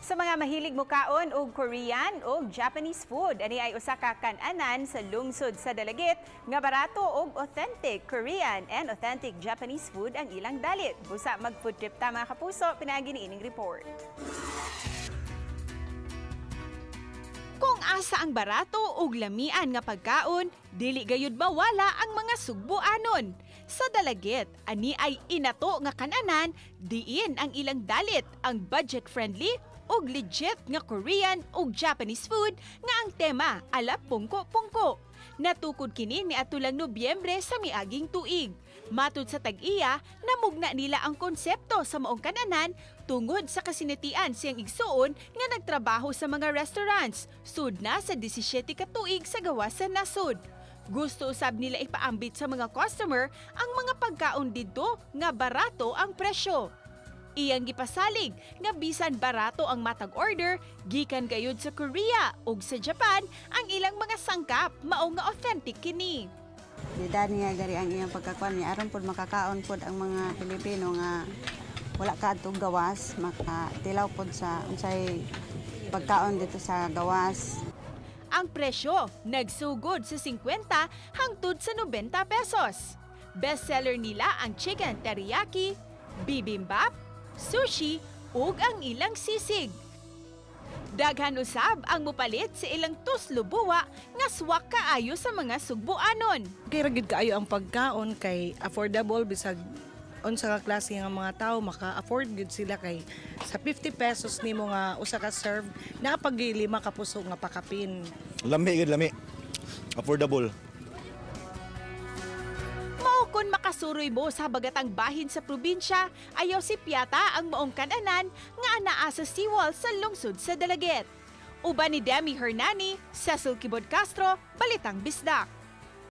Sa mga mahilig mukaon og Korean o Japanese food, ani ay usa ka kan-anan sa lungsod sa Dalagit nga barato og authentic Korean and authentic Japanese food ang ilang dalit. Busa mag-food trip ta mga kapuso, pinaagi ni ining report. Kung asa ang barato ug lamian nga pagkaon, dili gayud mawala ang mga sugbuanon. Sa Dalagit, ani ay inato nga kan-anan, diin ang ilang dalit ang budget-friendly ug legit nga Korean ug Japanese food nga ang tema ala pungko-pungko. Natukod kini ni atulang Nobyembre sa miaging tuig. Matud sa tag-iya, namugna nila ang konsepto sa maong kan-anan tungod sa kasinatian siyang igsuon nga nagtrabaho sa mga restaurants, sud na sa 17 ka tuig sa gawas sa nasud. Gusto usab nila ipaambit sa mga customer ang mga pagkaon didto nga barato ang presyo. Iyang gipasalig nga bisan barato ang matag order, gikan gayud sa Korea ug sa Japan ang ilang mga sangkap mao nga authentic kini. Dida niya gari ang iyang pagkakuan niya aron pud makakaon pud ang mga Pilipino nga wala kadtong gawas, makatilaw pud sa unsay pagkaon dito sa gawas. Ang presyo nagsugod sa 50 hangtod sa 90 pesos. Bestseller nila ang chicken teriyaki, bibimbap, sushi ug ang ilang sisig. Daghan usab ang mupalit sa ilang tuslubuwa nga swak kaayo sa mga sugbuanon. Kay ragid kaayo ang pagkaon kay affordable bisag unsa ka klase nga mga tao maka-afford gud sila kay sa 50 pesos nimo nga usa ka serve na pag 5 ka puso nga pakapin. Lami gud lami. Affordable. Kung makasuroy mo sa habagatang bahin sa probinsya, ayaw si Piata ang maong kan-anan nga anaa sa seawall sa lungsod sa Dalagit. Uban ni Demi Hernani, Cecil Kibod Castro, Balitang Bisdak.